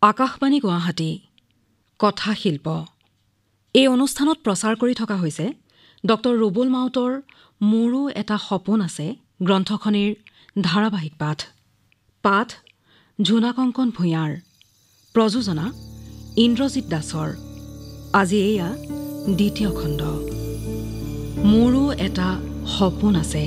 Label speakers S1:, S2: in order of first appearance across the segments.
S1: আকাশবাণী গুৱাহাটী কথা শিল্প এই অনুষ্ঠানত প্ৰচাৰ কৰি থকা হৈছে ডক্টৰ ৰুবুল মাউতৰ মোৰো এটা সপোন আছে গ্ৰন্থখনিৰ ধাৰাবাহিক পাঠ ঝুনা কংকন ভূঞাৰ প্ৰযোজনা ইন্দ্ৰজিৎ দাসৰ আজি এয়া দ্বিতীয় খণ্ড মোৰো এটা সপোন আছে।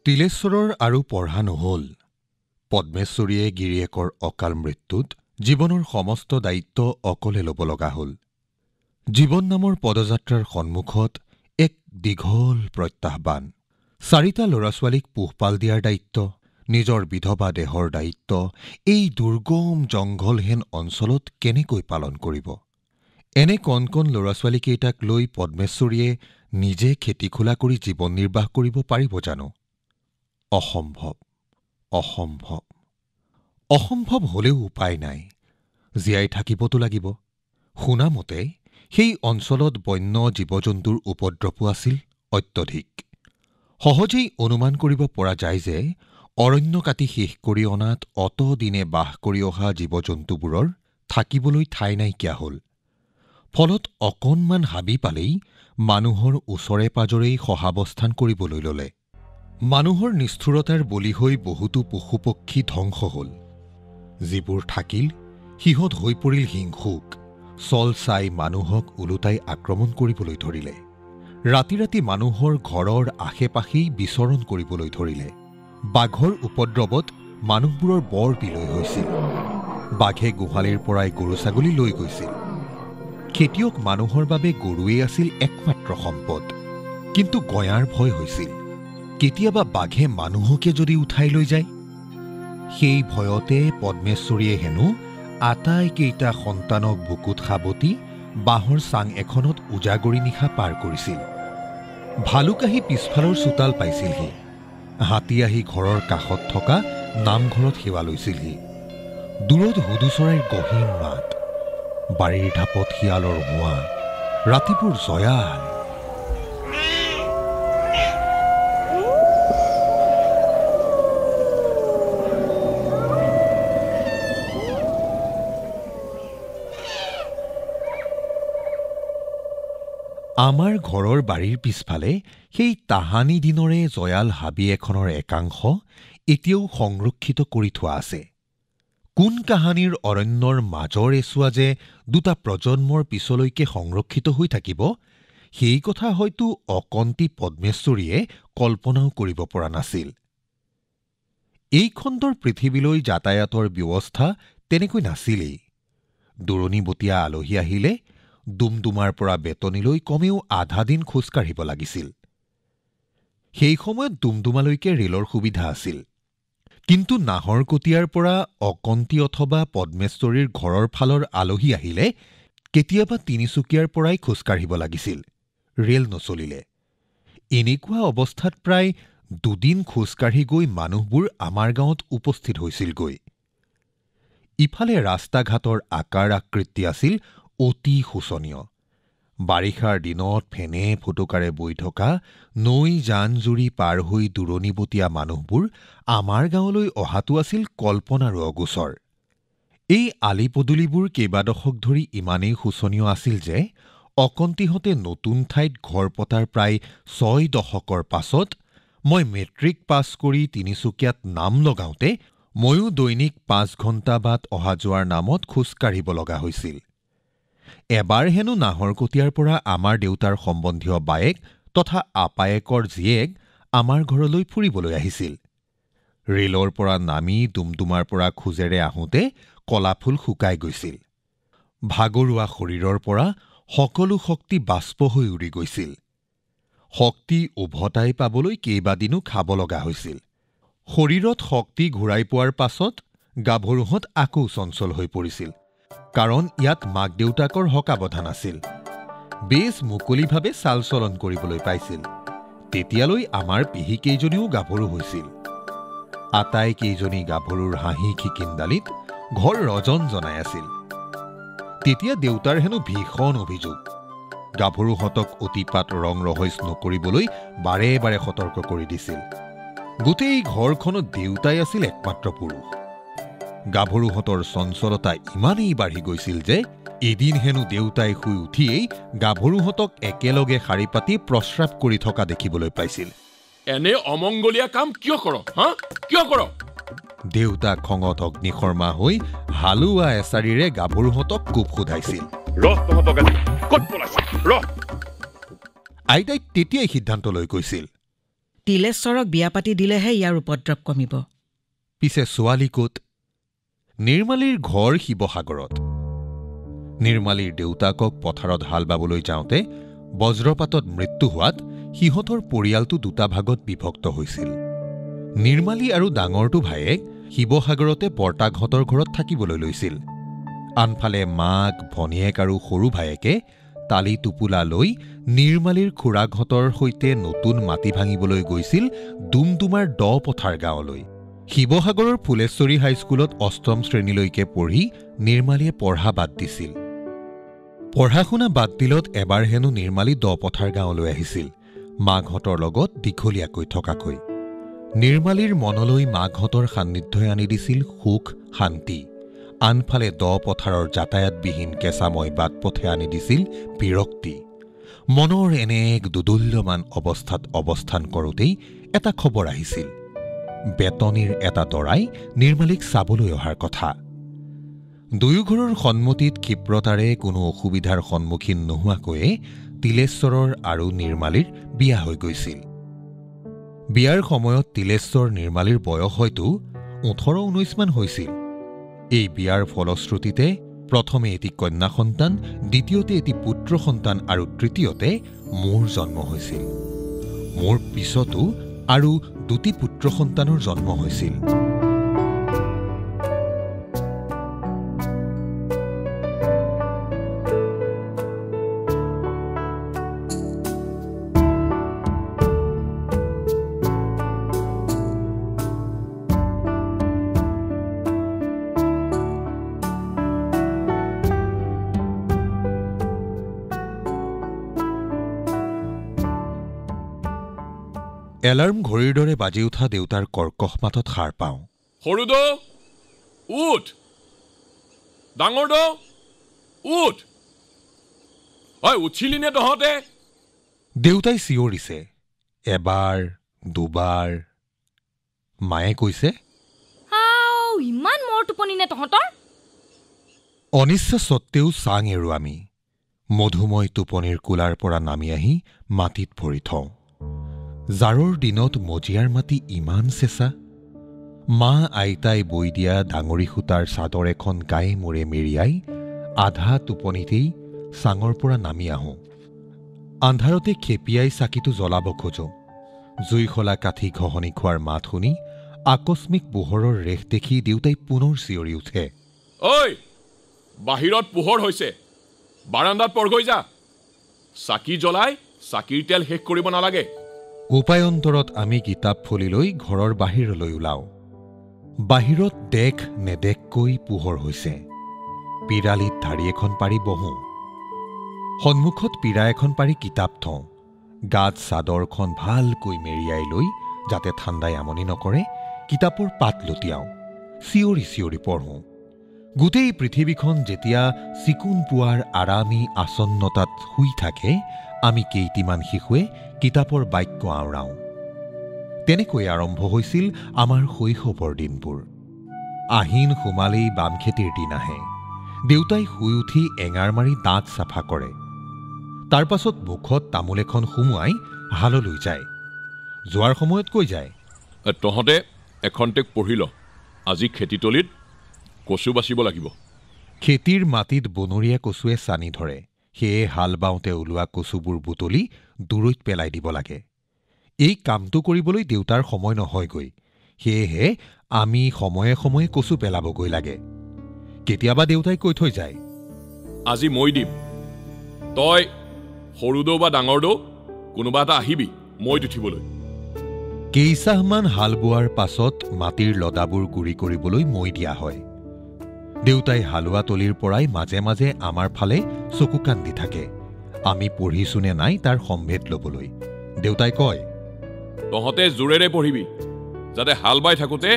S2: তিলেশ্বৰৰ আৰু পঢ়া নহল। পদ্মেশ্বৰীয়ে গিৰিয়েকৰ অকাল মৃত্যুত জীৱনৰ সমস্ত দায়িত্ব অকলে ল'ব লগা হ'ল। জীৱন নামৰ পদযাত্ৰাৰ সন্মুখত এক দীঘল প্ৰত্যাহ্বান। 4টা ল'ৰা-ছোৱালীক পোহপাল দিয়াৰ দায়িত্ব, নিজৰ বিধৱা দেহৰ দায়িত্ব এই দুৰ্গম জংঘলহেন অঞ্চলত কেনেকৈ পালন কৰিব? এনে কণ কণ ল'ৰা-ছোৱালীকেইটাক লৈ পদ্মেশ্বৰীয়ে নিজে খেতি খোলা কৰি জীৱন নিৰ্বাহ কৰিব পাৰিব জানো? অসম্ভৱ, অসম্ভৱ, অসম্ভৱ হলেও উপায় নাই। জীয়াই থাকিবতো লাগিব। শুনামতে সেই অঞ্চলত বন্য জীৱ-জন্তুৰ উপদ্ৰৱো আছিল অত্যধিক। সহজেই অনুমান কৰিব পৰা যায় যে অৰণ্য কাটি শেষ কৰি অনাত অতদিনে বাস কৰি অহা জীৱ-জন্তুবোৰৰ থাকিবলৈ ঠাই নাইকিয়া হ'ল। ফলত অকণমান হাবি পালেই মানুহৰ ওচৰে পাজৰেই সহাৱস্থান কৰিবলৈ ল'লে। মানুহৰ নিষ্ঠুৰতাৰ বলি হৈ বহুতো পশুপক্ষী ধ্বংস হ'ল। যিবোৰ থাকিল সিহঁত হৈ পৰিল হিংসুক। চল চাই মানুহক ওলোটাই আক্ৰমণ কৰিবলৈ ধৰিলে। ৰাতি ৰাতি মানুহৰ ঘৰৰ আশে-পাশেই বিচৰণ কৰিবলৈ ধৰিলে। বাঘৰ উপদ্ৰৱত মানুহবোৰৰ বৰ বিলৈ হৈছিল। বাঘে গোহালিৰ পৰাই গৰু-ছাগলী লৈ গৈছিল। খেতিয়ক মানুহৰ বাবে গৰুৱেই আছিল একমাত্ৰ সম্পদ। কিন্তু গয়াৰ ভয় হৈছিল, কেতিয়াবা বাঘে মানুহকে যদি উঠাই লৈ যায়। সেই ভয়তে পদ্মেশ্বৰীয়ে হেনো আটাইকেইটা সন্তানক বুকুত সাৱটি বাঁহৰ চাং এখনত উজাগৰি নিশা পাৰ কৰিছিল। ভালুক আহি পিছফালৰ চোতাল পাইছিলহি। হাতী আহি ঘৰৰ কাষত থকা নামঘৰত সেৱা লৈছিলহি। দূৰত হুদু চৰাইৰ গহীন মাত, বাৰীৰ ঢাপত শিয়ালৰ হোৱা, ৰাতিপুৰ জয়াল। আমাৰ ঘৰৰ বাৰীৰ পিছফালে সেই তাহানি দিনৰে জয়াল হাবি এখনৰ একাংশ এতিয়াও সংৰক্ষিত কৰি থোৱা আছে। কোন কাহানিৰ অৰণ্যৰ মাজৰ এচুৱা যে 2টা প্ৰজন্মৰ পিছলৈকে সংৰক্ষিত হৈ থাকিব, সেই কথা হয়তো অকন্তি পদ্মেশ্বৰীয়ে কল্পনাও কৰিব পৰা নাছিল। এই খণ্ডৰ পৃথিৱীলৈ যাতায়াতৰ ব্যৱস্থা তেনেকৈ নাছিলেই। দূৰণিবতীয়া আলহী আহিলে ডুমডুমাৰ পৰা বেতনিলৈ কমেও আধা দিন খোজকাঢ়িব লাগিছিল। সেই সময়ত ডুমডুমালৈকে ৰেলৰ সুবিধা আছিল। কিন্তু নাহৰকটীয়াৰ পৰা অকন্তি অথবা পদ্মেশ্বৰীৰ ঘৰৰ ফালৰ আলহী আহিলে কেতিয়াবা তিনিচুকীয়াৰ পৰাই খোজকাঢ়িব লাগিছিল। ৰেল নচলিলে। এনেকুৱা অৱস্থাত প্ৰায় 2 দিন খোজকাঢ়ি গৈ মানুহবোৰ আমাৰ গাঁৱত উপস্থিত হৈছিলগৈ। ইফালে ৰাস্তা-ঘাটৰ আকাৰ আকৃতি আছিল অতি শোচনীয়। বাৰিষাৰ দিনত ফেনে ফুটুকাৰে বৈ থকা নৈ জান জুৰি পাৰ হৈ দূৰণিবতীয়া মানুহবোৰ আমাৰ গাঁৱলৈ অহাটো আছিল কল্পনাৰো অগোচৰ। এই আলিপদূলিবোৰ কেইবাদশক ধৰি ইমানেই শোচনীয় আছিল যে অকন্তিহঁতে নতুন ঠাইত ঘৰ পতাৰ প্ৰায় ৬ দশকৰ পাছত মই মেট্ৰিক পাছ কৰি তিনিচুকীয়াত নাম লগাওঁতে ময়ো দৈনিক ৫ ঘণ্টা বাট অহা যোৱাৰ নামত খোজকাঢ়িব লগা হৈছিল। এবাৰ হেনো নাহৰকটীয়াৰ পৰা আমাৰ দেউতাৰ সম্বন্ধীয় বায়েক তথা আপায়েকৰ জীয়েক আমাৰ ঘৰলৈ ফুৰিবলৈ আহিছিল। ৰেলৰ পৰা নামি ডুমডুমাৰ পৰা খোজেৰে আহোঁতে কলাফুল শুকাই গৈছিল। ভাগৰুৱা শৰীৰৰ পৰা সকলো শক্তি বাষ্প হৈ উৰি গৈছিল। শক্তি উভতাই পাবলৈ কেইবাদিনো খাব লগা হৈছিল। শৰীৰত শক্তি ঘূৰাই পোৱাৰ পাছত গাভৰুহঁত আকৌ চঞ্চল হৈ পৰিছিল, কাৰণ ইয়াত মাক দেউতাকৰ হকাবধা নাছিল। বেছ মুকলিভাৱে চাল চলন কৰিবলৈ পাইছিল। তেতিয়ালৈ আমাৰ পেহীকেইজনীও গাভৰু হৈছিল। আটাইকেইজনী গাভৰুৰ হাঁহি খিকিন্দালিত ঘৰ ৰজন জনাই আছিল। তেতিয়া দেউতাৰ হেনো ভীষণ অভিযোগ। গাভৰুহঁতক অতিপাত ৰং ৰহইচ নকৰিবলৈ বাৰে বাৰে সতৰ্ক কৰি দিছিল। গোটেই ঘৰখনত দেউতাই আছিল একমাত্ৰ পুৰুষ। গাভৰুহঁতৰ চঞ্চলতা ইমানেই বাঢ়ি গৈছিল যে এদিন হেনো দেউতাই শুই উঠিয়েই গাভৰুহঁতক একেলগে শাৰী পাতি প্ৰস্ৰাৱ কৰি থকা দেখিবলৈ পাইছিল।
S3: এনে অমংগলীয়া কাম কিয় কৰ? কিয় কৰ?
S2: দেউতা খঙত অগ্নিশৰ্মা হৈ হালুৱা এচাৰিৰে গাভৰুহঁতক কোব সোধাইছিল। আইতাই তেতিয়াই সিদ্ধান্ত লৈ কৈছিল,
S4: তিলেশ্বৰক বিয়া পাতি দিলেহে ইয়াৰ উপদ্ৰৱ কমিব।
S2: পিছে ছোৱালী ক'ত? নিৰ্মালীৰ ঘৰ শিৱসাগৰত। নিৰ্মালীৰ দেউতাকক পথাৰত হাল বাবলৈ যাওঁতে বজ্ৰপাতত মৃত্যু হোৱাত সিহঁতৰ পৰিয়ালটো দুটা ভাগত বিভক্ত হৈছিল। নিৰ্মালী আৰু ডাঙৰটো ভায়েক শিৱসাগৰতে বৰ্তাকহঁতৰ ঘৰত থাকিবলৈ লৈছিল। আনফালে মাক, ভনীয়েক আৰু সৰু ভায়েকে তালি টোপোলা লৈ নিৰ্মালীৰ খুৰাকহঁতৰ সৈতে নতুন মাটি ভাঙিবলৈ গৈছিল ডুমডুমাৰ দ পথাৰ গাঁৱলৈ। শিৱসাগৰৰ ফুলেশ্বৰী হাইস্কুলত ৮ম শ্ৰেণীলৈকে পঢ়ি নিৰ্মালীয়ে পঢ়া বাদ দিছিল। পঢ়া শুনা বাদ দিলত এবাৰ হেনো নিৰ্মালী দ পথাৰ গাঁৱলৈ আহিছিল, মাকহঁতৰ লগত দীঘলীয়াকৈ থকাকৈ। নিৰ্মালীৰ মনলৈ মাকহঁতৰ সান্নিধ্যই আনি দিছিল সুখ শান্তি। আনফালে দ পথাৰৰ যাতায়াতবিহীন কেঁচাময় বাট পথে আনি দিছিল বিৰক্তি। মনৰ এনে এক দুদুল্যমান অৱস্থাত অৱস্থান কৰোঁতেই এটা খবৰ আহিছিল। বেতনীৰ এটা দৰাই নিৰ্মালীক চাবলৈ অহাৰ কথা। দুয়োঘৰৰ সন্মতিত ক্ষিপ্ৰতাৰে কোনো অসুবিধাৰ সন্মুখীন নোহোৱাকৈয়ে তিলেশ্বৰৰ আৰু নিৰ্মালীৰ বিয়া হৈ গৈছিল। বিয়াৰ সময়ত তিলেশ্বৰ নিৰ্মালীৰ বয়স হয়তো ১৮-১৯ মান হৈছিল। এই বিয়াৰ ফলশ্ৰুতিতে প্ৰথমে এটি কন্যা সন্তান, দ্বিতীয়তে এটি পুত্ৰ সন্তান আৰু তৃতীয়তে মোৰ জন্ম হৈছিল। মোৰ পিছতো আৰু 2টি পুত্ৰ সন্তানৰ জন্ম হৈছিল। এলাৰ্ম ঘড়ীৰ দৰে বাজি উঠা দেউতাৰ কৰ্কশ মাতত সাৰ পাওঁ।
S3: সৰু দো উঠ, ডাঙৰ দো উঠ। উঠিলি নে তহঁতে?
S2: দেউতাই চিঞৰিছে এবাৰ দুবাৰ। মায়ে কৈছে,
S5: ইমান মৰ টোপনি নে তহঁতৰ?
S2: অনিচ্ছা সত্ত্বেও চাং এৰো আমি। মধুময় টোপনিৰ কোলাৰ পৰা নামি আহি মাটিত ভৰি থওঁ। জাৰৰ দিনত মজিয়াৰ মাটি ইমান চেঁচা। মা আইতাই বৈ দিয়া ডাঙৰি সূতাৰ চাদৰ এখন গায়ে মূৰে মেৰিয়াই আধা টোপনিতেই চাঙৰ পৰা নামি আহোঁ। আন্ধাৰতে খেপিয়াই চাকিটো জ্বলাব খোজোঁ। জুইশলা কাঠি ঘঁহনি খোৱাৰ মাত শুনি আকস্মিক পোহৰৰ ৰেখ দেখি দেউতাই পুনৰ চিঞৰি উঠে,
S3: ঐ বাহিৰত পোহৰ হৈছে, বাৰান্দাত পৰগৈ যা। চাকি জ্বলাই চাকিৰ তেল শেষ কৰিব নালাগে।
S2: উপায়ন্তৰত আমি কিতাপ ফুলি লৈ ঘৰৰ বাহিৰলৈ ওলাওঁ। বাহিৰত দেখ নেদেখকৈ পোহৰ হৈছে। পিৰালিত ধাৰি এখন পাৰি বহোঁ। সন্মুখত পীৰা এখন পাৰি কিতাপ থওঁ। গাত চাদৰখন ভালকৈ মেৰিয়াই লৈ যাতে ঠাণ্ডাই আমনি নকৰে কিতাপৰ পাত লুটিয়াওঁ। চিঞৰি চিঞৰি পঢ়োঁ। গোটেই পৃথিৱীখন যেতিয়া চিকুণ পুৱাৰ আৰামী আসন্নতাত শুই থাকে আমি কেইটিমান শিশুৱে কিতাপৰ বাক্য আওৰাওঁ। তেনেকৈ আৰম্ভ হৈছিল আমাৰ শৈশৱৰ দিনবোৰ। আহিন সোমালেই বাম খেতিৰ দিন আহে। দেউতাই শুই উঠি এঙাৰ মাৰি দাঁত চাফা কৰে। তাৰ পাছত মুখত তামোল এখন সুমুৱাই হাললৈ যায়। যোৱাৰ সময়ত কৈ যায়,
S3: তহঁতে এখন্তেক পঢ়ি ল, আজি খেতিতলীত কচু বাচিব লাগিব।
S2: খেতিৰ মাটিত বনৰীয়া কচুৱে চানি ধৰে। সেয়ে হাল বাওঁতে ওলোৱা কচুবোৰ বুটলি দূৰৈত পেলাই দিব লাগে। এই কামটো কৰিবলৈ দেউতাৰ সময় নহয়গৈ। সেয়েহে আমি সময়ে সময়ে কচু পেলাবগৈ লাগে। কেতিয়াবা দেউতাই কৈ থৈ যায়,
S3: আজি মই দিম, তই সৰু দৌ বা ডাঙৰ দৌ কোনোবা এটা আহিবি মৈত উঠিবলৈ।
S2: কেইচাহমান হাল বোৱাৰ পাছত মাটিৰ লদাবোৰ গুৰি কৰিবলৈ মৈ দিয়া হয়। দেউতাই হালোৱা তলিৰ পৰাই মাজে মাজে আমাৰ ফালে চকু কাণ দি থাকে, আমি পঢ়িছো নে নাই তাৰ সম্ভেদ ল'বলৈ। দেউতাই কয়,
S3: তহঁতে জোৰেৰে পঢ়িবি যাতে হাল বাই থাকোঁতে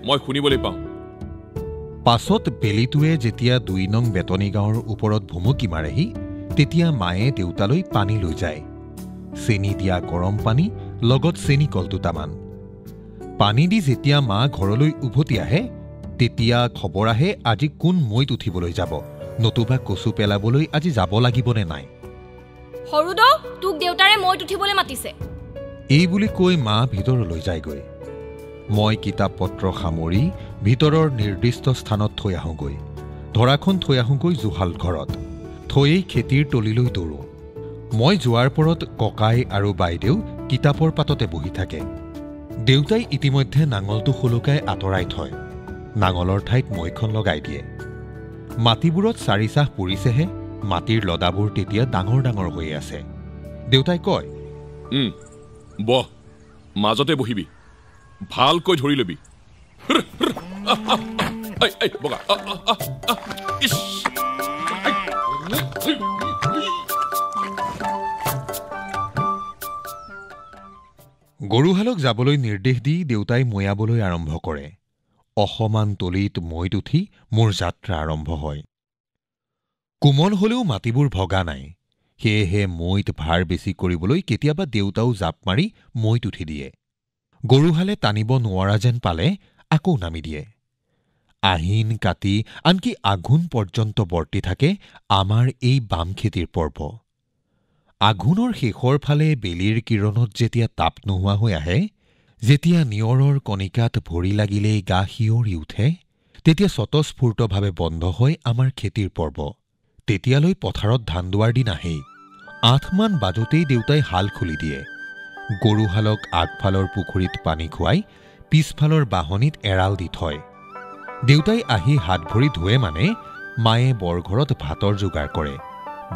S3: মই শুনিবলৈ পাওঁ।
S2: পাছত বেলিটোৱে যেতিয়া ২ নং বেতনী গাঁৱৰ ওপৰত ভুমুকি মাৰেহি তেতিয়া মায়ে দেউতালৈ পানী লৈ যায়। চেনি দিয়া গৰম পানী লগত চেনি কল দুটামান। পানী দি যেতিয়া মা ঘৰলৈ উভতি আহে তেতিয়া খবৰ আহে আজি কোন মৈত উঠিবলৈ যাব, নতুবা কচু পেলাবলৈ আজি যাব লাগিবনে নাই।
S5: সৰু দৌ তোক দেউতাৰে মৈত উঠিবলৈ মাতিছে।
S2: এই বুলি কৈ মা ভিতৰলৈ যায়গৈ। মই কিতাপ পত্ৰ সামৰি ভিতৰৰ নিৰ্দিষ্ট স্থানত থৈ আহোঁগৈ। ধৰাখন থৈ আহোঁগৈ জুহাল ঘৰত। থৈয়েই খেতিৰ তলিলৈ দৌৰোঁ। মই যোৱাৰ পৰত ককাই আৰু বাইদেউ কিতাপৰ পাততে বহি থাকে। দেউতাই ইতিমধ্যে নাঙলটো সলুকাই আঁতৰাই থয়। নাঙলৰ ঠাইত মৈখন লগাই দিয়ে। মাটিবোৰত ৪ চাহ পৰিছেহে, মাটিৰ লদাবোৰ তেতিয়া ডাঙৰ ডাঙৰ হৈ আছে। দেউতাই কয়,
S3: বহ, মাজতে বহিবি, ভালকৈ ধৰি লবি। বগা
S2: গৰুহালক যাবলৈ নিৰ্দেশ দি দেউতাই মৈয়াবলৈ আৰম্ভ কৰে। অসমান তলিত মৈত উঠি মোৰ যাত্ৰা আৰম্ভ হয়। কোমল হলেও মাটিবোৰ ভগা নাই। সেয়েহে মৈত ভাৰ বেছি কৰিবলৈ কেতিয়াবা দেউতাও জাপ মাৰি মৈত উঠি দিয়ে। গৰুহালে টানিব নোৱাৰা যেন পালে আকৌ নামি দিয়ে। আহিন কাটি আনকি আঘোণ পৰ্যন্ত বৰ্তি থাকে আমাৰ এই বাম খেতিৰ পৰ্ব। আঘোণৰ শেষৰ ফালে বেলিৰ কিৰণত যেতিয়া তাপ নোহোৱা হৈ আহে, যেতিয়া নিয়ৰৰ কণিকাত ভৰি লাগিলেই গা শিয়ৰি উঠে, তেতিয়া স্বতঃস্ফূৰ্তভাৱে বন্ধ হয় আমাৰ খেতিৰ পৰ্ব। তেতিয়ালৈ পথাৰত ধান দোৱাৰ দিন আহেই। ৮ মান বাজতেই দেউতাই হাল খুলি দিয়ে। গৰুহালক আগফালৰ পুখুৰীত পানী খুৱাই পিছফালৰ বাহনিত এৰাল দি থয়। দেউতাই আহি হাত ভৰি ধুৱে মানে মায়ে বৰঘৰত ভাতৰ যোগাৰ কৰে।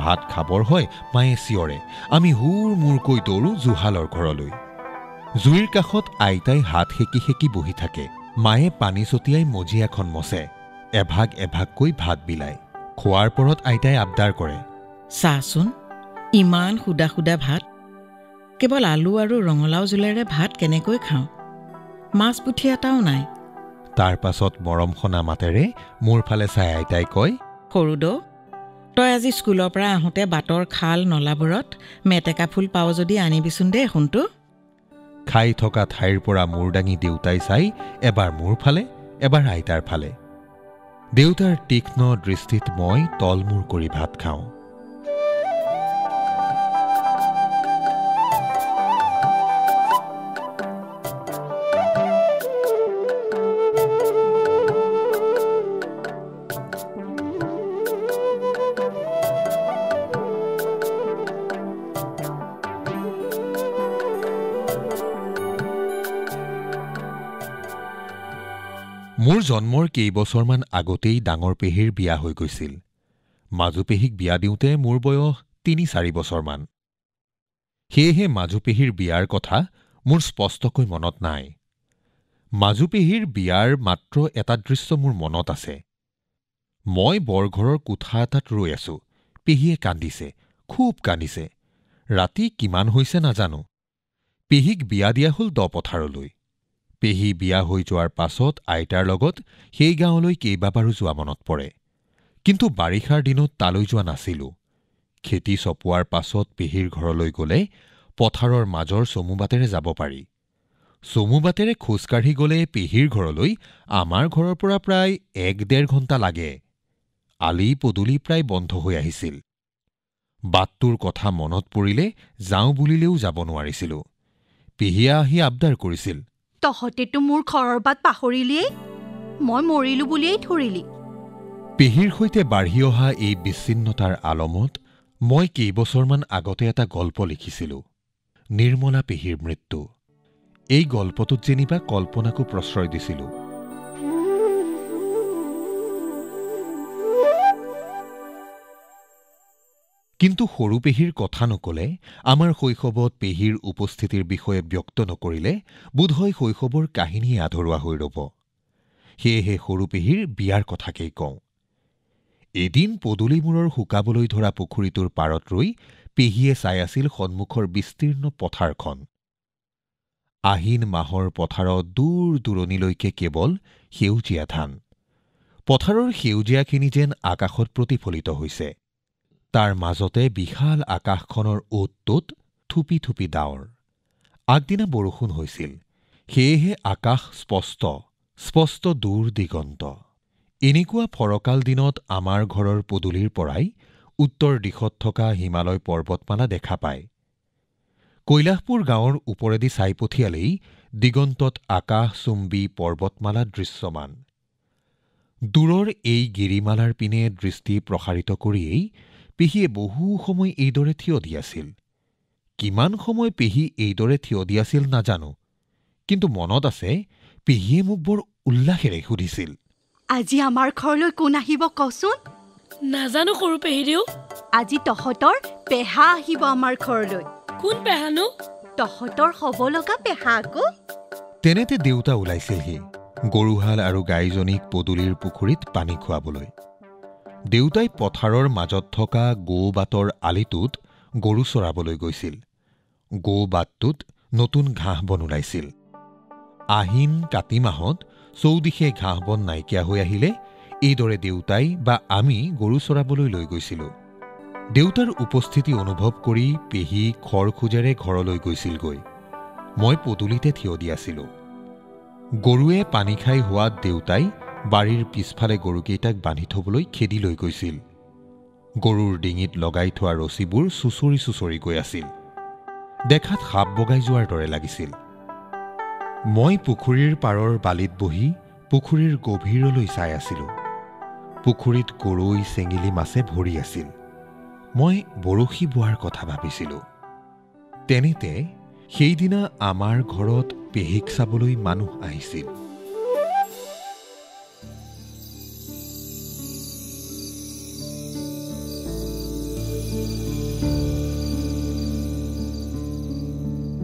S2: ভাত খাবৰ হয় মায়ে চিঞৰে। আমি হুৰ মূৰকৈ দৌৰোঁ জুহালৰ ঘৰলৈ। জুইৰ কাষত আইতাই হাত সেকি সেকি বহি থাকে। মায়ে পানী ছটিয়াই মজি এখন মচে। এভাগ এভাগকৈ ভাত বিলায়। খোৱাৰ পৰত আইতাই আবদাৰ কৰে,
S4: চাচোন, ইমান সুদা সুদা ভাত, কেৱল আলু আৰু ৰঙালাও জোলেৰে ভাত কেনেকৈ খাওঁ? মাছ পুঠি এটাও নাই।
S2: তাৰ পাছত মৰমসনা মাতেৰে মোৰ ফালে চাই আইতাই কয়,
S4: সৰু দৌ, তই আজি স্কুলৰ পৰা আহোঁতে বাটৰ খাল নলাবোৰত মেটেকা ফুল পাৱ যদি আনিবিচোন দেই সোণটো।
S2: খাই থকা ঠাইৰ পৰা মূৰ দাঙি দেউতাই চাই এবাৰ মোৰ ফালে এবাৰ আইতাৰ ফালে। দেউতাৰ তীক্ষ্ণ দৃষ্টিত মই তলমূৰ কৰি ভাত খাওঁ। মোৰ জন্মৰ কেইবছৰমান আগতেই ডাঙৰ পেহীৰ বিয়া হৈ গৈছিল। মাজু পেহীক বিয়া দিওঁতে মোৰ বয়স ৩-৪ বছৰমান। সেয়েহে মাজু পেহীৰ বিয়াৰ কথা মোৰ স্পষ্টকৈ মনত নাই। মাজু পেহীৰ বিয়াৰ মাত্ৰ এটা দৃশ্য মোৰ মনত আছে। মই বৰঘৰৰ কোঠা এটাত ৰৈ আছো। পেহীয়ে কান্দিছে, খুব কান্দিছে। ৰাতি কিমান হৈছে নাজানো। পেহীক বিয়া দিয়া হ'ল দপথাৰলৈ। পেহী বিয়া হৈ যোৱাৰ পাছত আইতাৰ লগত সেই গাঁৱলৈ কেইবাবাৰো যোৱা মনত পৰে। কিন্তু বাৰিষাৰ দিনত তালৈ যোৱা নাছিলোঁ। খেতি চপোৱাৰ পাছত পেহীৰ ঘৰলৈ গ'লে পথাৰৰ মাজৰ চমুবাটেৰে যাব পাৰি। চমুবাটেৰে খোজকাঢ়ি গ'লে পেহীৰ ঘৰলৈ আমাৰ ঘৰৰ পৰা প্ৰায় ১-১.৫ ঘণ্টা লাগে। আলি পদূলি প্ৰায় বন্ধ হৈ আহিছিল। বাটটোৰ কথা মনত পৰিলে যাওঁ বুলিলেও যাব নোৱাৰিছিলোঁ। পেহীয়ে আহি আবদাৰ কৰিছিল,
S6: তহঁতেতো মোৰ ঘৰৰ বাট পাহৰিলিয়েই, মই মৰিলো বুলিয়েই ধৰিলি।
S2: পেহীৰ সৈতে বাঢ়ি অহা এই বিচ্ছিন্নতাৰ আলমত মই কেইবছৰমান আগতে এটা গল্প লিখিছিলোঁ, নিৰ্মলা পেহীৰ মৃত্যু। এই গল্পটোত যেনিবা কল্পনাকো প্ৰশ্ৰয় দিছিলোঁ। কিন্তু সৰু পেহীৰ কথা নকলে, আমাৰ শৈশৱত পেহীৰ উপস্থিতিৰ বিষয়ে ব্যক্ত নকৰিলে বোধহয় শৈশৱৰ কাহিনীয়ে আধৰুৱা হৈ ৰ'ব। সেয়েহে সৰু পেহীৰ বিয়াৰ কথাকেই কওঁ। এদিন পদূলিমূৰৰ শুকাবলৈ ধৰা পুখুৰীটোৰ পাৰত ৰৈ পেহীয়ে চাই আছিল সন্মুখৰ বিস্তীৰ্ণ পথাৰখন। আহিন মাহৰ পথাৰত দূৰ দূৰণিলৈকে কেৱল সেউজীয়া ধান। পথাৰৰ সেউজীয়াখিনি যেন আকাশত প্ৰতিফলিত হৈছে। তাৰ মাজতে বিশাল আকাশখনৰ অ'ত-ত'ত থুপি থুপি ডাৱৰ। আগদিনা বৰষুণ হৈছিল, সেয়েহে আকাশ স্পষ্ট দূৰ দিগন্ত। এনেকুৱা ফৰকাল দিনত আমাৰ ঘৰৰ পদূলিৰ পৰাই উত্তৰ দিশত থকা হিমালয় পৰ্বতমালা দেখা পায়। কৈলাশপুৰ গাঁৱৰ ওপৰেদি চাই পঠিয়ালেই দিগন্তত আকাশচুম্বী পৰ্বতমালা দৃশ্যমান। দূৰৰ এই গিৰিমালাৰ পিনে দৃষ্টি প্ৰসাৰিত কৰিয়েই পেহীয়ে বহু সময় এইদৰে থিয় দি আছিল। কিমান সময় পেহী এইদৰে থিয় দি আছিল নাজানো, কিন্তু মনত আছে পেহীয়ে মোক বৰ উল্লাসেৰে সুধিছিল,
S6: আজি আমাৰ ঘৰলৈ কোন আহিব কচোন?
S5: নাজানো সৰু পেহীদেউ।
S6: আজি তহঁতৰ পেহা আহিব আমাৰ ঘৰলৈ।
S5: কোন পেহানো?
S6: তহঁতৰ হ'ব লগা পেহা আকৌ।
S2: তেনেতে দেউতা ওলাইছিলহি গৰুহাল আৰু গাইজনীক পদূলিৰ পুখুৰীত পানী খুৱাবলৈ। দেউতাই পথাৰৰ মাজত থকা গৌবাটৰ আলিটোত গৰু চৰাবলৈ গৈছিল। গৌবাটটোত নতুন ঘাঁহ বন ওলাইছিল। আহিন কাতি মাহত চৌদিশে ঘাঁহ বন নাইকিয়া হৈ আহিলে এইদৰে দেউতাই বা আমি গৰু চৰাবলৈ লৈ গৈছিলোঁ। দেউতাৰ উপস্থিতি অনুভৱ কৰি পেহী খৰখোজেৰে ঘৰলৈ গৈছিলগৈ। মই পদূলিতে থিয় দি আছিলোঁ। গৰুৱে পানী খাই হোৱাত দেউতাই বাৰীৰ পিছফালে গৰুকেইটাক বান্ধি থবলৈ খেদি লৈ গৈছিল। গৰুৰ ডিঙিত লগাই থোৱা ৰছীবোৰ চুচৰি চুচৰি গৈ আছিল। দেখাত সাপ বগাই যোৱাৰ দৰে লাগিছিল। মই পুখুৰীৰ পাৰৰ বালিত বহি পুখুৰীৰ গভীৰলৈ চাই আছিলোঁ। পুখুৰীত গৰৈ চেঙেলী মাছে ভৰি আছিল। মই বৰশী বোৱাৰ কথা ভাবিছিলোঁ। তেনেতে সেইদিনা আমাৰ ঘৰত পেহীক চাবলৈ মানুহ আহিছিল।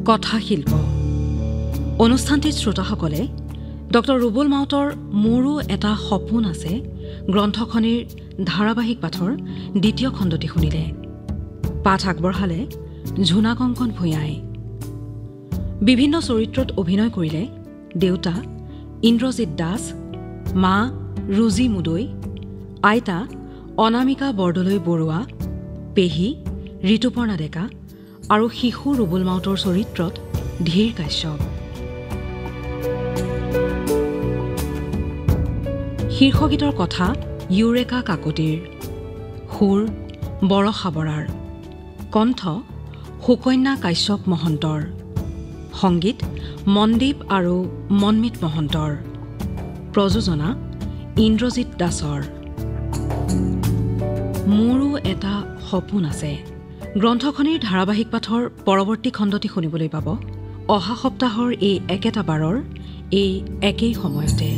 S1: কথাশিল্প অনুষ্ঠানটিত শ্ৰোতাসকলে ডক্টৰ ৰুবুল মাউতৰ মোৰো এটা সপোন আছে গ্ৰন্থখনিৰ ধাৰাবাহিক পাঠৰ ২য় খণ্ডটি শুনিলে। পাঠ আগবঢ়ালে ঝুনা কংকন ভূঞাই। বিভিন্ন চৰিত্ৰত অভিনয় কৰিলে দেউতা ইন্দ্ৰজিৎ দাস, মা ৰুজি মুদৈ, আইতা অনামিকা বৰদলৈ বৰুৱা, পেহী ঋতুপৰ্ণা ডেকা আৰু শিশু ৰুবুল মাউতৰ চৰিত্ৰত ধীৰ কাশ্যপ। শীৰ্ষগীতৰ কথা ইউৰেকা কাকতিৰ, সুৰ বৰষা বৰাৰ, কণ্ঠ সুকন্যা কাশ্যপ মহন্তৰ, সংগীত মনদীপ আৰু মনমিত মহন্তৰ, প্ৰযোজনা ইন্দ্ৰজিৎ দাসৰ। মোৰো এটা সপোন আছে গ্ৰন্থখনিৰ ধাৰাবাহিক পাঠৰ পৰৱৰ্তী খণ্ডটি শুনিবলৈ পাব অহা সপ্তাহৰ এই একেটা বাৰৰ এই একেই সময়তে।